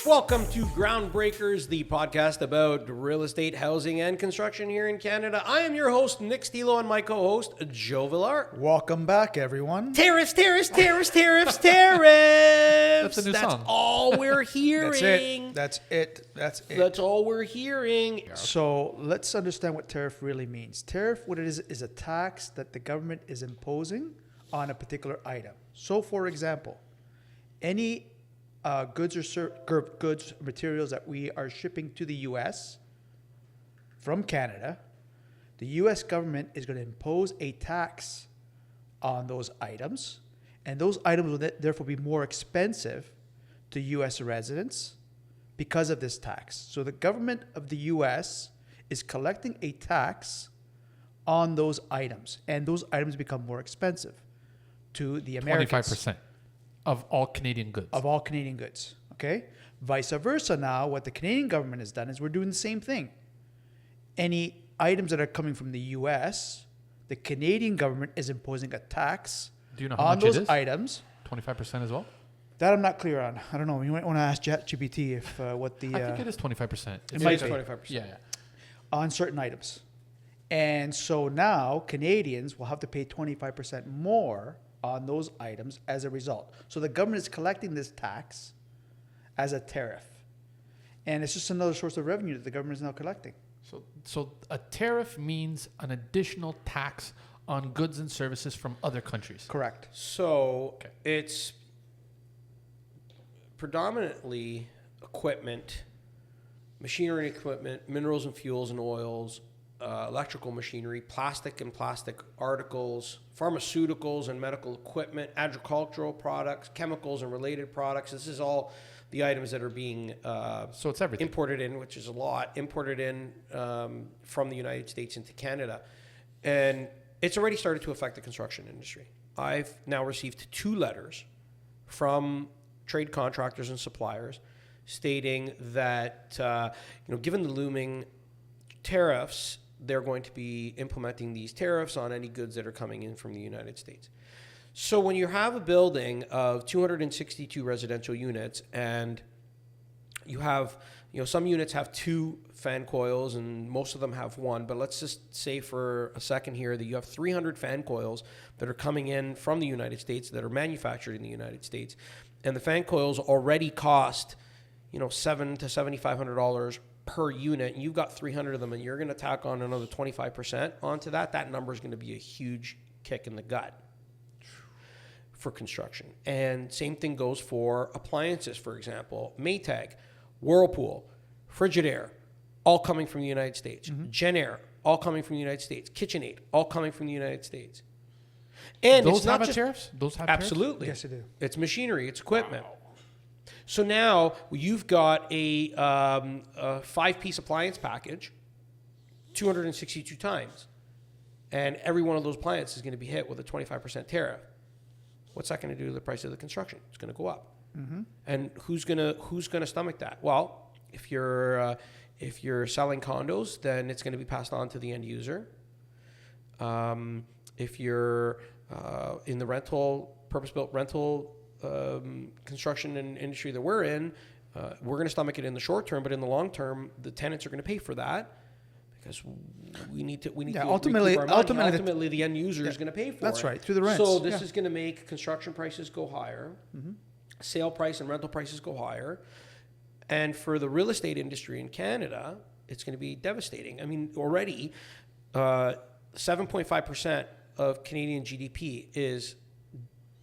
Welcome to Groundbreakers, the podcast about real estate, housing, and construction here in Canada. I am your host, Nick Stilo, and my co-host, Joe Villar. Welcome back, everyone. Tariffs. That's a new That's song. all we're hearing. That's it. That's all we're hearing. So let's understand what tariff really means. Tariff, what it is a tax that the government is imposing on a particular item. So, for example, any goods, materials that we are shipping to the U.S. from Canada, the U.S. government is going to impose a tax on those items, and those items will therefore be more expensive to U.S. residents because of this tax. So the government of the U.S. is collecting a tax on those items, and those items become more expensive to the Americans. 25% of all Canadian goods. Of all Canadian goods, okay? Vice versa now, what the Canadian government has done is we're doing the same thing. Any items that are coming from the U.S., the Canadian government is imposing a tax Do you know how on much those it is? items. 25% as well? That I'm not clear on. I don't know. You might want to ask ChatGPT if what the... I think it is 25%. It might be. 25%. Yeah. on certain items. And so now Canadians will have to pay 25% more on those items as a result. So the government is collecting this tax as a tariff. And it's just another source of revenue that the government is now collecting. So a tariff means an additional tax on goods and services from other countries. Correct. So it's predominantly equipment, machinery and equipment, minerals and fuels and oils, electrical machinery, plastic and plastic articles, pharmaceuticals and medical equipment, agricultural products, chemicals and related products. This is all the items that are being So it's everything. imported in, which is a lot, imported in from the United States into Canada. And it's already started to affect the construction industry. I've now received 2 letters from trade contractors and suppliers stating that, given the looming tariffs, they're going to be implementing these tariffs on any goods that are coming in from the United States. So when you have a building of 262 residential units and you have, some units have 2 fan coils and most of them have 1, but let's just say for a second here that you have 300 fan coils that are coming in from the United States that are manufactured in the United States, and the fan coils already cost, $700 to $7,500 per unit, and you've got 300 of them, and you're going to tack on another 25% onto that. That number is going to be a huge kick in the gut for construction. And same thing goes for appliances, for example. Maytag, Whirlpool, Frigidaire, all coming from the United States. Mm-hmm. Genair, all coming from the United States. KitchenAid, all coming from the United States. And those it's not have just tariffs? Those have absolutely. Yes, they do. It's machinery, it's equipment. Wow. So now you've got a 5-piece appliance package, 262 times, and every one of those appliances is going to be hit with a 25% tariff. What's that going to do to the price of the construction? It's going to go up. Mm-hmm. And who's going to stomach that? Well, if you're selling condos, then it's going to be passed on to the end user. If you're in the purpose-built rental construction and industry that we're in, we're going to stomach it in the short term, but in the long term, the tenants are going to pay for that because we need to ultimately the end user is going to pay for it. That's right, through the rents. So this is going to make construction prices go higher, sale price and rental prices go higher, and for the real estate industry in Canada, it's going to be devastating. I mean, already 7.5% of Canadian GDP is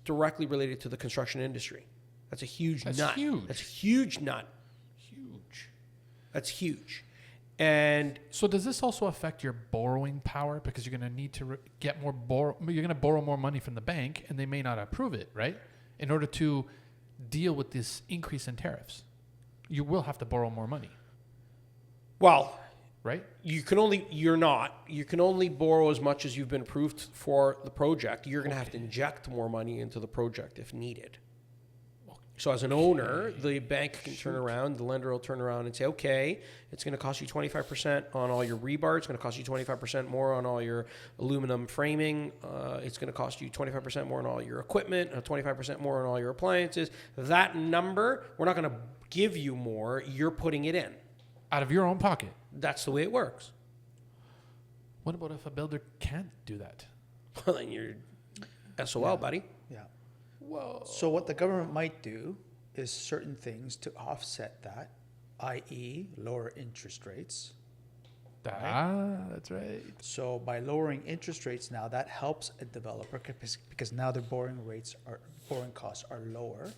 directly related to the construction industry. That's a huge nut. Huge. That's a huge nut. Huge. That's huge. And so does this also affect your borrowing power? Because you're going to need to get more you're going to borrow more money from the bank, and they may not approve it, right? In order to deal with this increase in tariffs, you will have to borrow more money. Well, right? You can only borrow as much as you've been approved for the project. You're going to have to inject more money into the project if needed. So as an owner, the bank can turn around, the lender will turn around and say, okay, it's going to cost you 25% on all your rebar. It's going to cost you 25% more on all your aluminum framing. It's going to cost you 25% more on all your equipment, 25% more on all your appliances. That number, we're not going to give you more. You're putting it in. Out of your own pocket. That's the way it works. What about if a builder can't do that? Well, then you're SOL, buddy. Yeah. Whoa. So what the government might do is certain things to offset that, i.e. lower interest rates. That's right. So by lowering interest rates now, that helps a developer because now their borrowing costs are lower,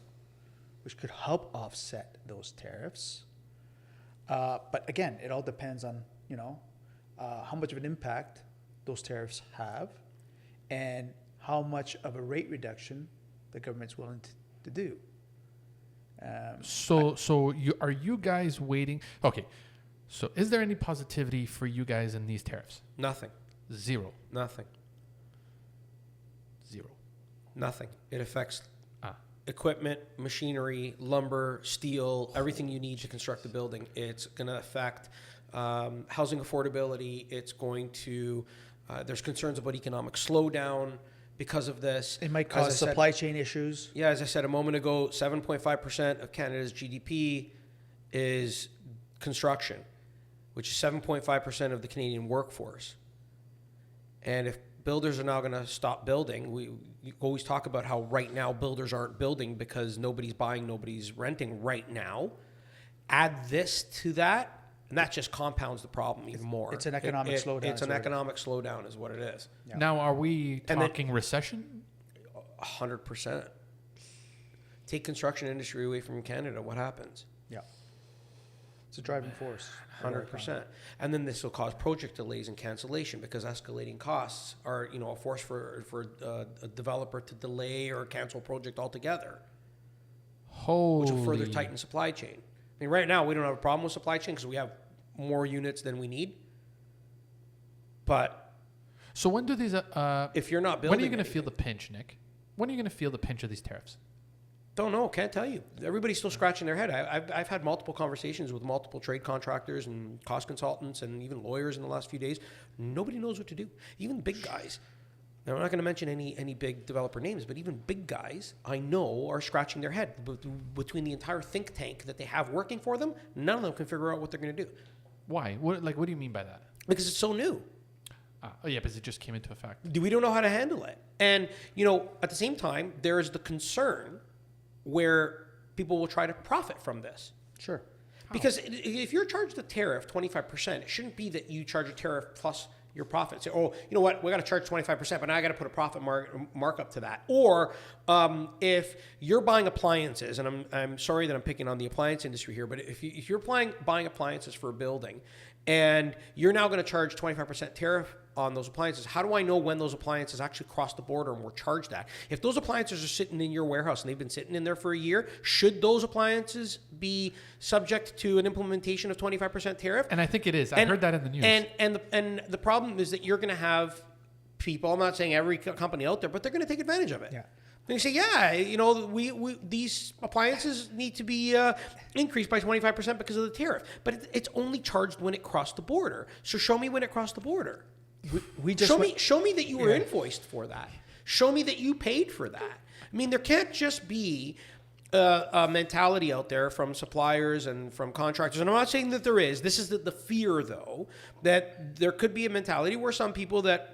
which could help offset those tariffs. But again, it all depends on, how much of an impact those tariffs have and how much of a rate reduction the government's willing to do. Are you guys waiting? Okay. So is there any positivity for you guys in these tariffs? Nothing. Zero. Nothing. Zero. Nothing. It affects equipment, machinery, lumber, steel, everything you need to construct the building. It's going to affect housing affordability. It's going to, there's concerns about economic slowdown because of this. It might cause supply chain issues. Yeah, as I said a moment ago, 7.5% of Canada's GDP is construction, which is 7.5% of the Canadian workforce. And if builders are now going to stop building, we always talk about how right now builders aren't building because nobody's buying, nobody's renting right now. Add this to that, and that just compounds the problem even more. It's an economic slowdown. It's an economic slowdown is what it is. Yeah. Now, are we talking recession? 100%. Take construction industry away from Canada, what happens? Yeah. It's a driving force. 100%. And then this will cause project delays and cancellation because escalating costs are, a force for a developer to delay or cancel a project altogether, which will further tighten supply chain. I mean, right now we don't have a problem with supply chain because we have more units than we need. But so when do these? If you're not building, when are you going to feel the pinch, Nick? When are you going to feel the pinch of these tariffs? Don't know. Can't tell you. Everybody's still scratching their head. I've had multiple conversations with multiple trade contractors and cost consultants and even lawyers in the last few days. Nobody knows what to do. Even big guys. Now, I'm not going to mention any big developer names, but even big guys I know are scratching their head. Between the entire think tank that they have working for them, none of them can figure out what they're going to do. Why? What do you mean by that? Because it's so new. Because it just came into effect. We don't know how to handle it. And, at the same time, there's the concern where people will try to profit from this. Sure. Because if you're charged a tariff, 25%, it shouldn't be that you charge a tariff plus your profit. Say, oh, you know what, we got to charge 25%, but now I got to put a profit markup to that. Or if you're buying appliances, and I'm sorry that I'm picking on the appliance industry here, but if you're buying appliances for a building, and you're now going to charge 25% tariff on those appliances, how do I know when those appliances actually cross the border and were charged that? If those appliances are sitting in your warehouse and they've been sitting in there for a year, should those appliances be subject to an implementation of 25% tariff? And I think it is. I heard that in the news. And the problem is that you're going to have people, I'm not saying every company out there, but they're going to take advantage of it. Yeah. And you say, we these appliances need to be increased by 25% because of the tariff. But it's only charged when it crossed the border. So show me when it crossed the border. Show me that you were invoiced for that. Show me that you paid for that. I mean, there can't just be a mentality out there from suppliers and from contractors. And I'm not saying that there is. This is the fear, though, that there could be a mentality where some people that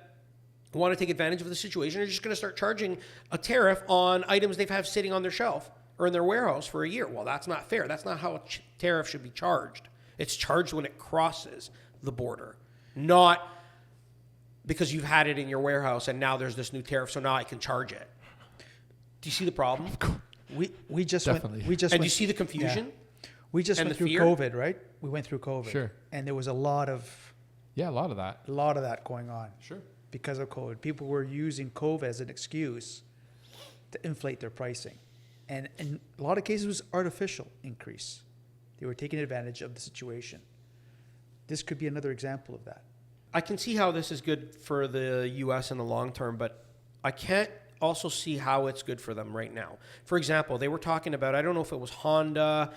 want to take advantage of the situation are just going to start charging a tariff on items they've had sitting on their shelf or in their warehouse for a year. Well, that's not fair. That's not how a tariff should be charged. It's charged when it crosses the border, not because you've had it in your warehouse and now there's this new tariff, so now I can charge it. Do you see the problem? We just Definitely. went. And do you see the confusion? Yeah. We just went through fear? COVID, right? We went through COVID. Sure. And there was a lot of that going on. Sure. Because of COVID. People were using COVID as an excuse to inflate their pricing. And in a lot of cases, it was artificial increase. They were taking advantage of the situation. This could be another example of that. I can see how this is good for the U.S. in the long term, but I can't also see how it's good for them right now. For example, they were talking about, I don't know if it was Honda,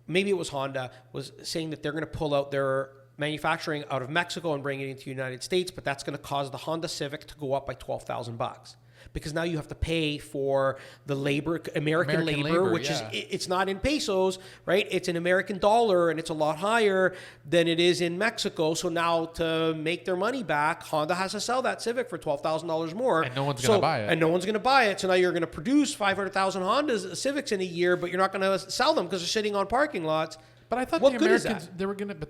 maybe it was Honda, was saying that they're going to pull out their manufacturing out of Mexico and bring it into the United States, but that's going to cause the Honda Civic to go up by $12,000. Because now you have to pay for the American labor, which is, it's not in pesos, right? It's an American dollar, and it's a lot higher than it is in Mexico. So now to make their money back, Honda has to sell that Civic for $12,000 more. And no one's going to buy it. And no one's going to buy it. So now you're going to produce 500,000 Honda Civics in a year, but you're not going to sell them because they're sitting on parking lots. But I thought what the good is Americans, that?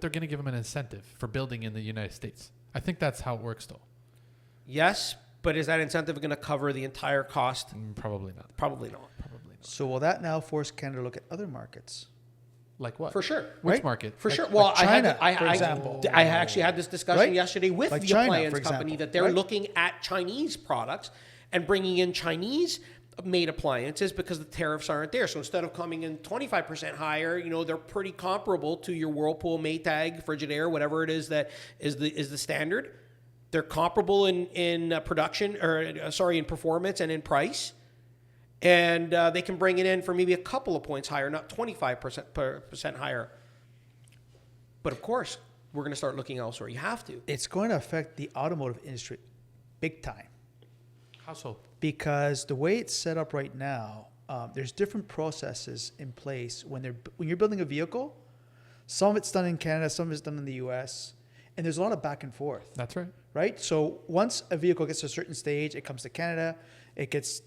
they're going to give them an incentive for building in the United States. I think that's how it works, though. Yes, but is that incentive going to cover the entire cost? Probably not. Probably not. Probably not. So will that now force Canada to look at other markets? Like what? For sure. Which Right? market? For Like- sure. Well, like China, for I example. actually had this discussion Right? yesterday with Like the China, appliance for company example. that they're Right? looking at Chinese products and bringing in Chinese made appliances because the tariffs aren't there. So instead of coming in 25% higher, they're pretty comparable to your Whirlpool, Maytag, Frigidaire, whatever it is that is the standard. They're comparable in production, in performance and in price. And they can bring it in for maybe a couple of points higher, not 25% higher. But of course, we're going to start looking elsewhere. You have to. It's going to affect the automotive industry big time. How so? Because the way it's set up right now, there's different processes in place when you're building a vehicle. Some of it's done in Canada, some of it's done in the U.S., and there's a lot of back and forth. That's right. Right? So once a vehicle gets to a certain stage, it comes to Canada, it gets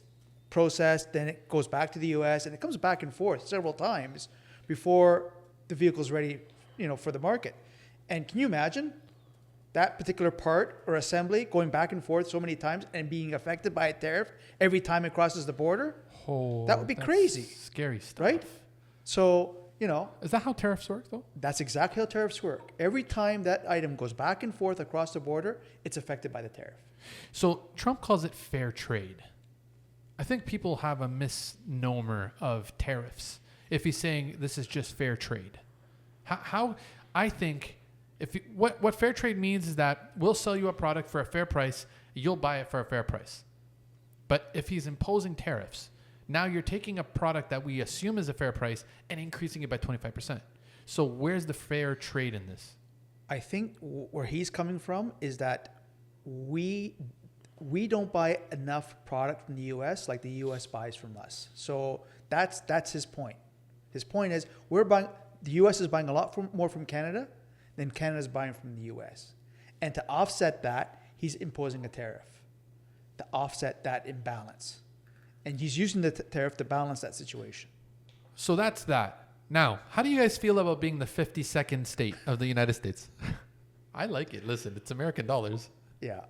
processed, then it goes back to the U.S., and it comes back and forth several times before the vehicle's ready, for the market. And can you imagine that particular part or assembly going back and forth so many times and being affected by a tariff every time it crosses the border? Oh, That would be that's crazy. Scary stuff. Right? So, Is that how tariffs work, though? that's exactly how tariffs work. Every time that item goes back and forth across the border, it's affected by the tariff. So Trump calls it fair trade. I think people have a misnomer of tariffs if he's saying this is just fair trade. How I think what fair trade means is that we'll sell you a product for a fair price, you'll buy it for a fair price. But if he's imposing tariffs, now you're taking a product that we assume is a fair price and increasing it by 25%. So where's the fair trade in this? I think where he's coming from is that we don't buy enough product from the U.S. like the U.S. buys from us. So that's his point. His point is the U.S. is buying a lot more from Canada than Canada's buying from the U.S. And to offset that, he's imposing a tariff to offset that imbalance. And he's using the tariff to balance that situation. So that's that. Now, how do you guys feel about being the 52nd state of the United States? I like it. Listen, it's American dollars. Yeah.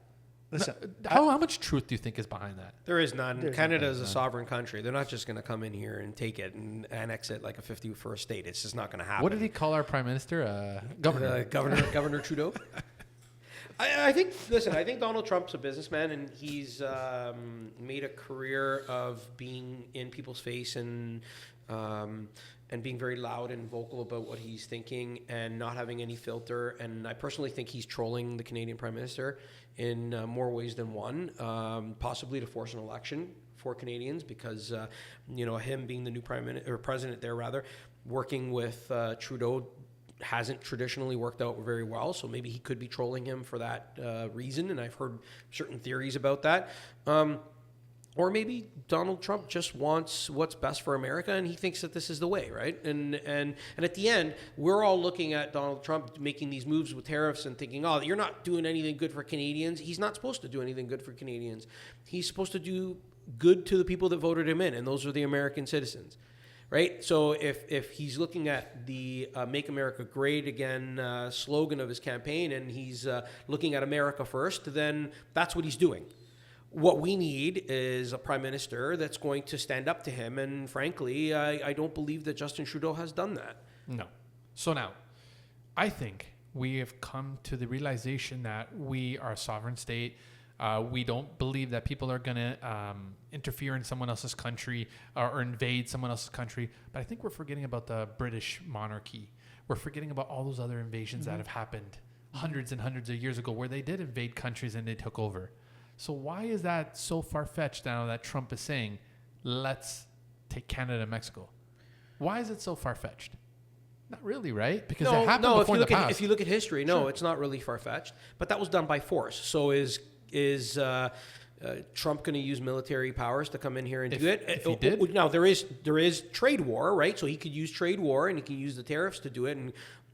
Listen, How much truth do you think is behind that? There is none. There's Canada none. is a sovereign country. They're not just going to come in here and take it and annex it like a 51st state. It's just not going to happen. What did he call our prime minister? Governor. Governor Trudeau. I think Donald Trump's a businessman, and he's made a career of being in people's face and being very loud and vocal about what he's thinking and not having any filter. And I personally think he's trolling the Canadian Prime Minister in more ways than one, possibly to force an election for Canadians because, him being the new president there, working with Trudeau hasn't traditionally worked out very well. So maybe he could be trolling him for that reason. And I've heard certain theories about that. Or maybe Donald Trump just wants what's best for America, and he thinks that this is the way, right? And at the end, we're all looking at Donald Trump making these moves with tariffs and thinking, oh, you're not doing anything good for Canadians. He's not supposed to do anything good for Canadians. He's supposed to do good to the people that voted him in, and those are the American citizens, right? So if he's looking at the Make America Great Again slogan of his campaign, and he's looking at America first, then that's what he's doing. What we need is a prime minister that's going to stand up to him. And frankly, I don't believe that Justin Trudeau has done that. No. So now, I think we have come to the realization that we are a sovereign state. We don't believe that people are going to interfere in someone else's country or invade someone else's country. But I think we're forgetting about the British monarchy. We're forgetting about all those other invasions that have happened hundreds and hundreds of years ago where they did invade countries and they took over. So why is that so far-fetched now that Trump is saying, let's take Canada and Mexico? Why is it so far-fetched? Not really, right? Because it happened before in the past. If you look at history, no, it's not really far-fetched. But that was done by force. So is Trump going to use military powers to come in here and do it? If he did? Now, there is trade war, right? So he could use trade war and he can use the tariffs to do it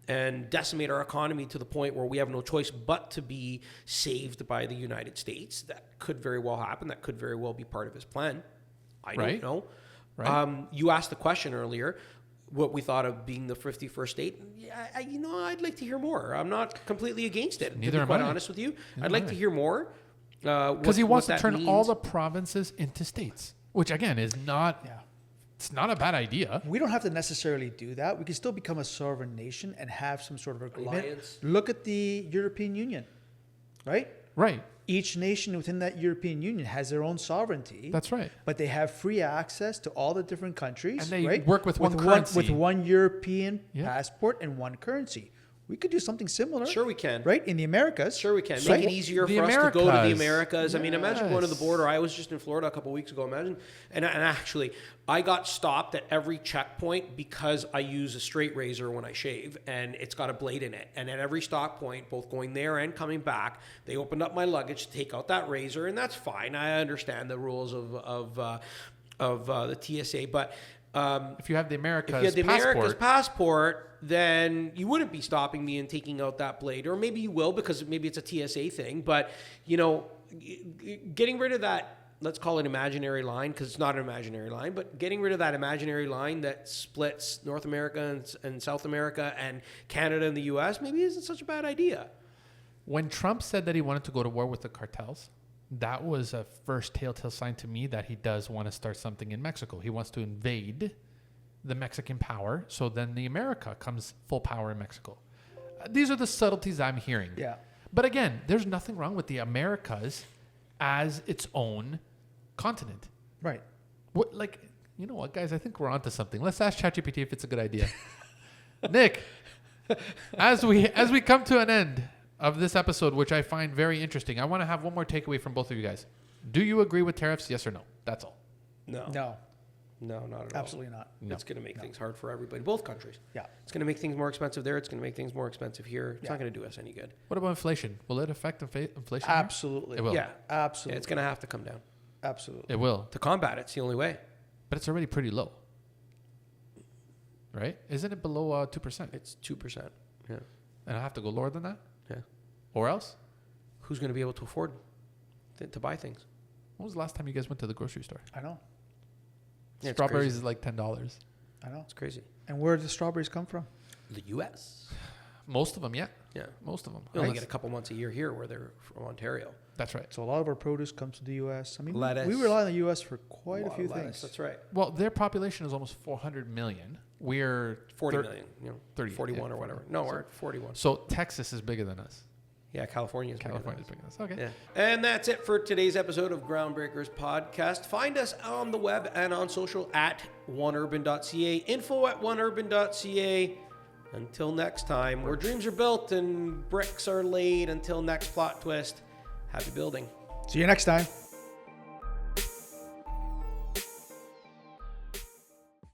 and decimate our economy to the point where we have no choice but to be saved by the United States. That could very well happen. That could very well be part of his plan. I don't know. Right. You asked the question earlier, what we thought of being the 51st state. Yeah, I'd like to hear more. I'm not completely against it. Neither to be quite am I. honest with you. Neither I'd like am to I. hear more. Because he wants to that turn means. all the provinces into states, which again is not. Yeah. It's not a bad idea. We don't have to necessarily do that. We can still become a sovereign nation and have some sort of agreement. Alliance. Look at the European Union, right? Right. Each nation within that European Union has their own sovereignty. That's right. But they have free access to all the different countries. And they right? work with one currency. With one European Yeah. passport and one currency. We could do something similar. Sure we can. Right? In the Americas. Sure we can. So- Make it easier The for us to go to the Americas. Americas. I mean, imagine going to the Yes. border. I was just in Florida a couple weeks ago. Imagine. And actually, I got stopped at every checkpoint because I use a straight razor when I shave, and it's got a blade in it. And at every stop point, both going there and coming back, they opened up my luggage to take out that razor, and that's fine. I understand the rules of the TSA, but If you have the America's if you had the passport, America's passport, then you wouldn't be stopping me and taking out that blade. Or maybe you will because maybe it's a TSA thing. But, getting rid of that, let's call it imaginary line, because it's not an imaginary line, but getting rid of that imaginary line that splits North America and South America and Canada and the U.S. maybe isn't such a bad idea. when Trump said that he wanted to go to war with the cartels, that was a first telltale sign to me that he does want to start something in Mexico. He wants to invade the Mexican power, so then the America comes full power in Mexico. These are the subtleties I'm hearing. Yeah. But again, there's nothing wrong with the Americas as its own continent. Right. What, you know what, guys? I think we're onto something. Let's ask ChatGPT if it's a good idea. Nick, as we come to an end of this episode, which I find very interesting, I want to have one more takeaway from both of you guys. Do you agree with tariffs? Yes or no? That's all. No, not at all. Absolutely not. No. It's going to make things hard for everybody, both countries. Yeah. It's going to make things more expensive there. It's going to make things more expensive here. It's Yeah. not going to do us any good. What about inflation? Will it affect inflation? here? Absolutely. It will. Yeah, Absolutely. it's going to have to come down. Absolutely. It will. To combat it, it's the only way. But it's already pretty low. Right? Isn't it below 2%? It's 2%. Yeah. And I have to go lower than that? Yeah. Or else? Who's going to be able to afford to buy things? When was the last time you guys went to the grocery store? I know. Yeah, it's Strawberries crazy. is like $10. I know. It's crazy. And where do the strawberries come from? The U.S. Most of them, yeah. Yeah. Most of them. You only Unless- get a couple months a year here where they're from Ontario. That's right. So a lot of our produce comes to the U.S. I mean, Lettuce. we rely on the U.S. for quite a lot few of lettuce, things. That's right. Well, their population is almost 400 million. We're 40 million, 30, 41 yeah, or whatever. 41. No, So- we're at 41. So Texas is bigger than us. Yeah, California's bigger than California's us. bigger than us. Okay. Yeah. And that's it for today's episode of Groundbreakers podcast. Find us on the web and on social at oneurban.ca, info@oneurban.ca. Until next time, where dreams are built and bricks are laid. Until next plot twist, happy building. See you next time.